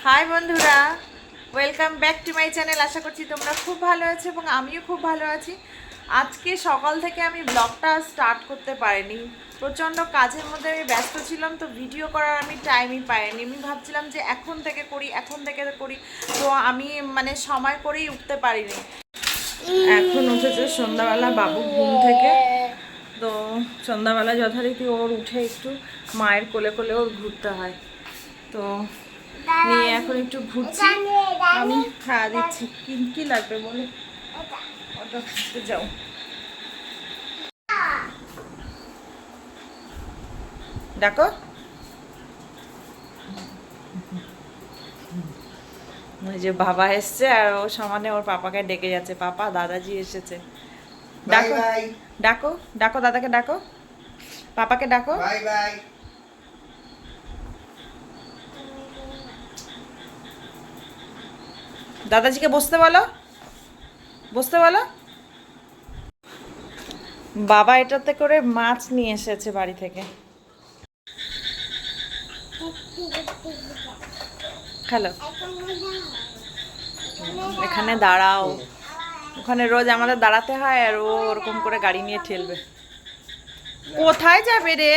High বন্ধুরা, welcome back to my channel. আশা করছি তোমরা খুব ভালো আছো এবং আমিও খুব ভালো আছি। আজকে সকাল থেকে আমি ব্লগটা স্টার্ট করতে পারিনি, প্রচণ্ড কাজের মধ্যে আমি ব্যস্ত ছিলাম, তো ভিডিও করার আমি টাইমই পাইনি। আমি ভাবছিলাম যে এখন থেকে করি, তো আমি সময় করেই উঠতে পারিনি। এখন উঠেছে সন্ধ্যাবেলা বাবু ঘুম থেকে, তো সন্ধ্যাবেলা যথারীতি ওর উঠে একটু মায়ের কোলে কোলে ওর ঘুরতে হয়, তো নিয়ে এখন একটু ঘুরছি। আমি খাওয়া দিচ্ছি। কি লাগবে বলো, ওটা ঘুরতে যাও। ডাকো, ওই যে বাবা এসছে আর ও সমানে ওর পাপাকে ডেকে যাচ্ছে, পাপা দাদাজি এসেছে। ডাকো ডাকো ডাকো, দাদাকে ডাকো, পাপাকে ডাকো। Bye bye. দাদাজিকে বসতে বলো, বসতে বলো। বাবা এটাতে করে মাছ নিয়ে এসেছে বাড়ি থেকে। হ্যালো, এখানে দাঁড়াও, ওখানে রোজ আমাদের দাঁড়াতে হয় আর ও ওরকম করে গাড়ি নিয়ে ঠেলবে। কোথায় যাবে রে?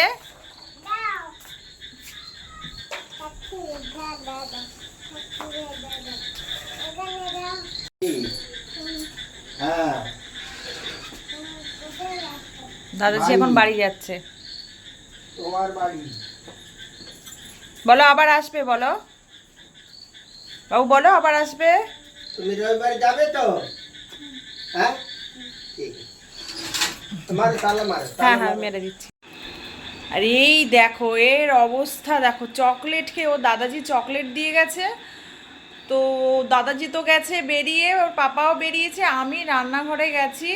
হ্যাঁ, দাদাজি এখন বাড়ি যাচ্ছে। তোমার বাড়ি। বলো আবার আসবে, বলো বাবু, বলো আবার আসবে। তুমি রবিবার যাবে তো? হ্যাঁ, ঠিক আছে। মারো, তালা মারো, হ্যাঁ তালা হ্যাঁ, মারো। মেরে দিচ্ছি। আর এই দেখো এর অবস্থা দেখো, চকলেট খেয়ে ও দাদাজি চকলেট দিয়ে গেছে, তো দাদাজি তো গেছে বেরিয়ে, ওর পাপাও বেরিয়েছে, আমি রান্নাঘরে গেছি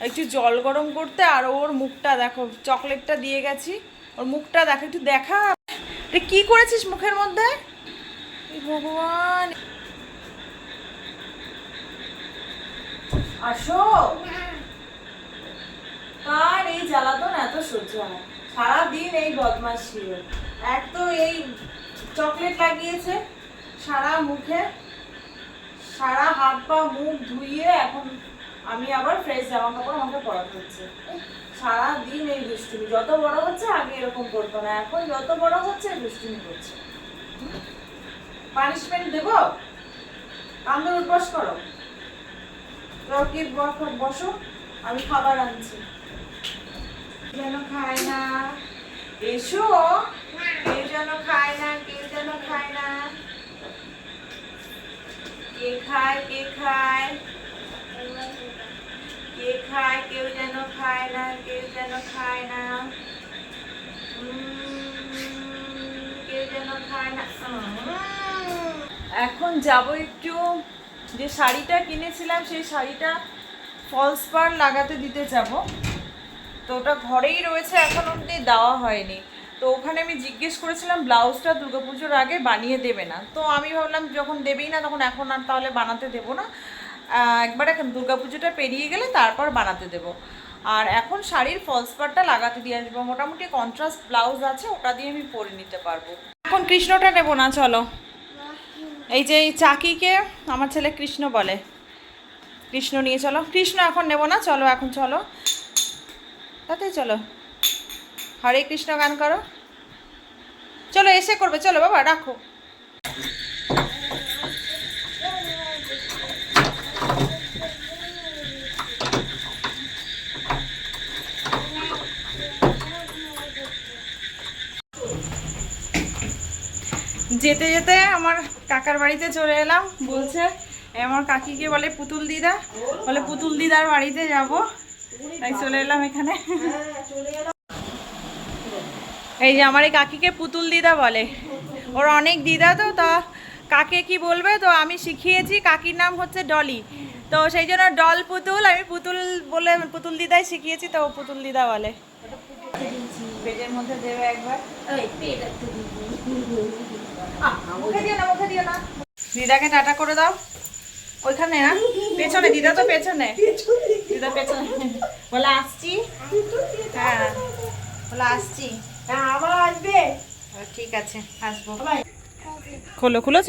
একটু জল গরম করতে, আর ওর মুখটা দেখো, চকলেটটা দিয়ে গেছি, ওর মুখটা দেখো, একটু দেখা। এটা কি করেছিস মুখের মধ্যে? এ ভগবান, আসো। কার এই জ্বালাতন এত সহ্য হয়? সারাদিন এই বদমাশি। এক তো এই চকলেট লাগিয়েছে সারা মুখে, সারা হাত পা মুখ ধুইয়ে এখন আমি আবার ফ্রেশ জামা কাপড় আমাকে পরাতে হচ্ছে। সারাদিন এই দুষ্টুমি, যত বড় হচ্ছে আগে এরকম করতো না, এখন যত বড় হচ্ছে দুষ্টুমি করছে। পানিশমেন্ট দেবো? কান্দে উঠবস করো, কি বসো, আমি খাবার আনছি। যেন খায় না, এসো। কেউ যেন খায় না, কেউ যেন খায় না। কে খায়, কে খায়, কে খায়, কেউ যেন খায় না, কেউ যেন খায় না, কেউ যেন খায় না। এখন যাব একটু, যে শাড়িটা কিনেছিলাম সেই শাড়িটা ফলস পাড় লাগাতে দিতে যাব, তো ওটা ঘরেই রয়েছে, এখন অবধি দেওয়া হয়নি। তো ওখানে আমি জিজ্ঞেস করেছিলাম ব্লাউজটা দুর্গাপুজোর আগে বানিয়ে দেবে না, তো আমি ভাবলাম যখন দেবেই না তখন এখন আর তাহলে বানাতে দেবো না, একবারে দুর্গাপুজোটা পেরিয়ে গেলে তারপর বানাতে দেবো। আর এখন শাড়ির ফলস পাড়টা লাগাতে দিয়ে আসবো, মোটামুটি কন্ট্রাস্ট ব্লাউজ আছে, ওটা দিয়ে আমি পরে নিতে পারবো। এখন কৃষ্ণটা নেবো না, চলো। এই যে এই চাকিকে আমার ছেলে কৃষ্ণ বলে, কৃষ্ণ নিয়ে চলো। কৃষ্ণ এখন নেবো না, চলো এখন চলো, তাতে চলো, হরে কৃষ্ণ গান করো, চলো এসে করবে, চলো বাবা রাখো। যেতে যেতে আমার কাকার বাড়িতে চলে এলাম, বলছে আমার কাকিকে বলে পুতুল দিদা, বলে পুতুল দিদার বাড়িতে যাব, তাই চলে এলাম এখানে। এই যে আমার এই কাকিকে পুতুল দিদা বলে, ওর অনেক দিদা, তো তা কাকে কি বলবে, তো আমি শিখিয়েছি, কাকির নাম হচ্ছে ডলি, তো সেই জন্য ডল পুতুল, আমি পুতুল বলে পুতুল দিদাই শিখিয়েছি, তো ও পুতুল দিদা বলে। পেটের মধ্যে দেবে একবার, মুখে দিও না, মুখে দিও না। দিদাকে টাটা করে দাও, ওইখানে না পেছনে, দিদা তো পেছনে, দিদা পেছনে, বলে আসছি। হ্যাঁ বলে আসছি, আবার আসবে, ঠিক আছে আসবো। খোলো, খুলেছ?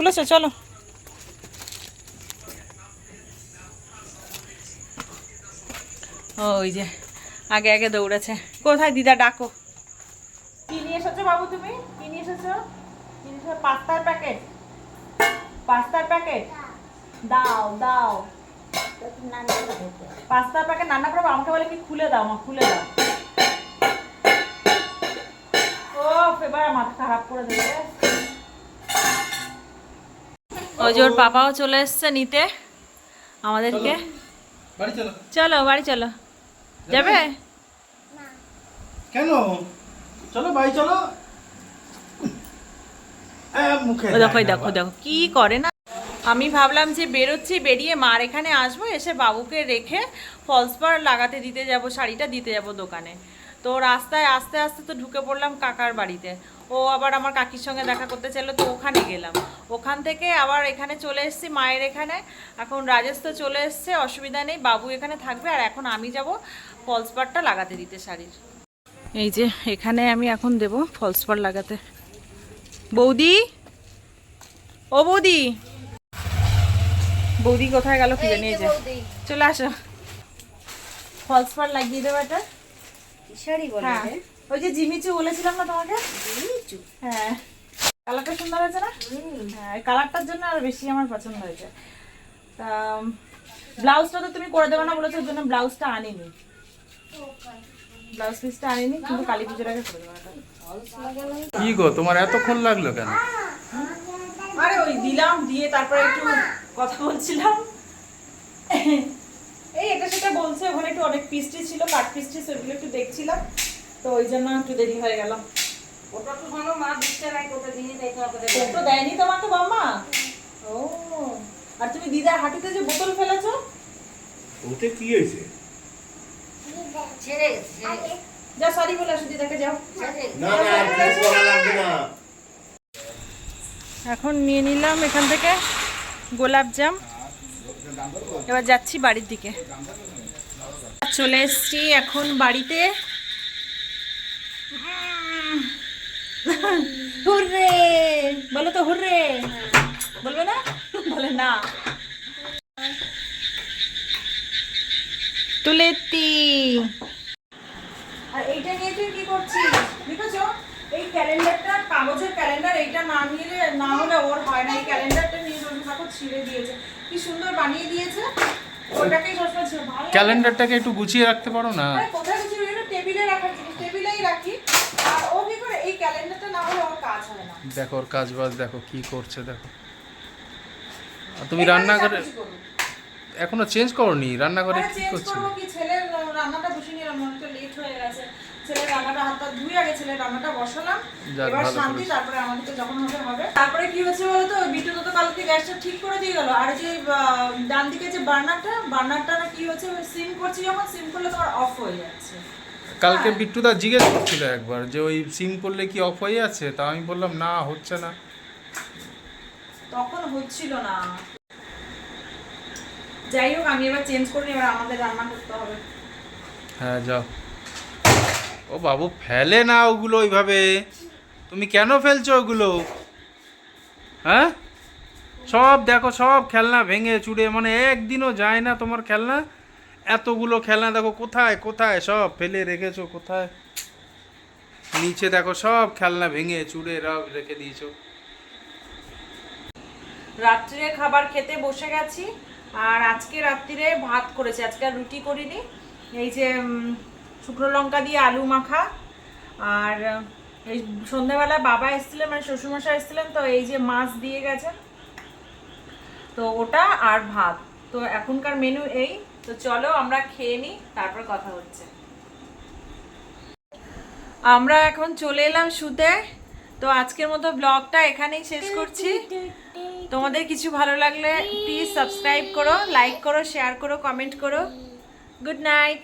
খুলেছো? চলো। ওই যে আগে আগে দৌড়েছে। কোথায় দিদা? ডাকো। কি নিয়ে এসেছো বাবু তুমি? কি নিয়ে এসেছো? পাস্তার প্যাকেট। পাস্তার প্যাকেট দাও দাও। পাস্তার প্যাকেট রান্না করবো। আমাকে বলে কি খুলে দাও মা, খুলে দাও। ও এবার মাথা খারাপ করে দেবে। ওই যে ওর পাপাও চলে এসছে নিতে আমাদেরকে। চলো বাড়ি চলো। যাবে? কেন? চলো বাড়ি চলো। দেখো দেখো দেখো কি করে না। আমি ভাবলাম যে বেরোচ্ছি, বেরিয়ে মার এখানে আসবো, এসে বাবুকে রেখে ফলস পাড় লাগাতে দিতে যাব, শাড়িটা দিতে যাব দোকানে। তো রাস্তায় আস্তে আস্তে তো ঢুকে পড়লাম কাকার বাড়িতে। ও আবার আমার কাকির সঙ্গে দেখা করতে চাইলো, তো ওখানে গেলাম। ওখান থেকে আবার এখানে চলে এসেছি মায়ের এখানে। এখন রাজেশ তো চলে এসছে, অসুবিধা নেই, বাবু এখানে থাকবে। আর এখন আমি যাব ফলস পাড়টা লাগাতে দিতে শাড়ির। এই যে এখানে আমি এখন দেব ফলস পাড় লাগাতে। বৌদি, ও বৌদি, বৌদি কোথায় গেল কি জানি। চলে আসো, ফলস পাড় লাগিয়ে দেবো এটা। হ্যাঁ, ওই যে জিমিচু বলেছিলাম না তোমাকে। হ্যাঁ, কালারটা সুন্দর হয়েছে না? হ্যাঁ, এই কালারটার জন্য আর বেশি আমার পছন্দ হয়েছে। তা ব্লাউজটা তো তুমি করে দেবে না বলেছো, ওর জন্য ব্লাউজটা আনিনি। ব্লাউজ পিসটা আনিনি, কিন্তু কালী পুজোর আগে করে দেবো এটা। কি গো, তোমার এতক্ষণ লাগলো কেন? আরে ওই দিলাম, দিয়ে তারপরে একটু কথা বলছিলাম। এই এটা সেটা বলছে, ওখানে একটু অনেক পিস্টি ছিল, কাঠ পিস্টি, সেগুলো একটু দেখছিলাম, তো ওই জন্য একটু দেরি হয়ে গেল। ওটা তো ভালো মা দিচ্ছে নাই, কোথায় দিয়ে দেয় তোমাকে তো দেয়নি তোমাকে বাম্মা? ও, আর তুমি দিদার হাঁটুতে যে বোতল ফেলেছো, ওতে কি হয়েছে? ছেড়ে গেছে। যা সরি বলে আসো দিদাকে, যাও। না না আর কিছু বলা লাগবে না। এখন নিয়ে নিলাম এখান থেকে গোলাপ জাম। এবার যাচ্ছি বাড়ির দিকে। চলে এসছি এখন বাড়িতে। হুররে বলো তো, হুররে বলবে না? বলে না। তুলেতি। আর এইটা নিয়ে তুই কি করছিস? দেখেছো এই ক্যালেন্ডারটা, কাগজের ক্যালেন্ডার, এইটা না নিলে না হলে ওর হয় না। এই ক্যালেন্ডারটা নিয়ে রবি ঠাকুর ছিঁড়ে দিয়েছে, কি সুন্দর বানিয়ে দিয়েছে। ওটাকেই সবসময় ছিল ভালো। ক্যালেন্ডারটাকে একটু গুছিয়ে রাখতে পারো না? আরে কোথায় কিছু ওই টেবিলে রাখার জিনিস, টেবিলেই রাখি। আর ও কি করে, এই ক্যালেন্ডারটা না হলে ওর কাজ হয় না। দেখো ওর কাজ বাজ দেখো কি করছে, দেখো। আর তুমি রান্নাঘরে এখনো চেঞ্জ করোনি? রান্নাঘরে কি চেঞ্জ করছো? করবো কি, ছেলের রান্নাটা বসিয়ে নিলাম, অনেকটা লেট হয়ে গেছে। ছেলের রান্নাটা হাতটা ধুয়ে আগে ছেলের রান্নাটা বসালাম, যাক, এবার ভালো শান্তি। করেছো। তারপরে আমাদের তো যখন হবে হবে। তারপরে কি হচ্ছে বলতো, বিটু তো কালকে গ্যাসটা ঠিক করে দিয়ে গেল। আর যে ডান দিকে যে বার্নারটা না কি হচ্ছে, সিম করছি যখন, সিম করলে তোমার অফ হয়ে যাচ্ছে। কালকে বিট্টুদা জিজ্ঞেস করছিল একবার যে ওই সিম করলে কি অফ হয়ে যাচ্ছে, তা আমি বললাম না, হচ্ছে না। তখন হচ্ছিল না। যাই হোক, আমি এবার চেঞ্জ করি, এবার আমাদের রান্না করতে হবে। হ্যাঁ যাও। ও বাবু, ফেলে না ওগুলো ওইভাবে। তুমি কেন ফেলছো ওগুলো? হ্যাঁ, সব দেখো, সব খেলনা ভেঙে চুড়ে, মানে একদিনও যায় না তোমার খেলনা। এতগুলো খেলনা দেখো কোথায় কোথায় সব ফেলে রেখেছো, কোথায় নিচে দেখো সব খেলনা ভেঙে চুড়ে রেখে দিয়েছো। রাত্রে খাবার খেতে বসে গেছি। আর আজকে রাত্রিরে ভাত করেছি, আজকে আর রুটি করিনি। এই যে শুকনো লঙ্কা দিয়ে আলু মাখা। আর এই সন্ধ্যাবেলা বাবা এসেছিলেন, মানে শ্বশুরমশাই এসেছিলেন, তো এই যে মাছ দিয়ে গেছেন, তো ওটা আর ভাত। তো এখনকার মেনু এই। তো চলো আমরা খেয়ে নিই, তারপর কথা হচ্ছে। আমরা এখন চলে এলাম শুতে। তো আজকের মতো ব্লগটা এখানেই শেষ করছি। তোমাদের কিছু ভালো লাগলে প্লিজ সাবস্ক্রাইব করো, লাইক করো, শেয়ার করো, কমেন্ট করো। Good night.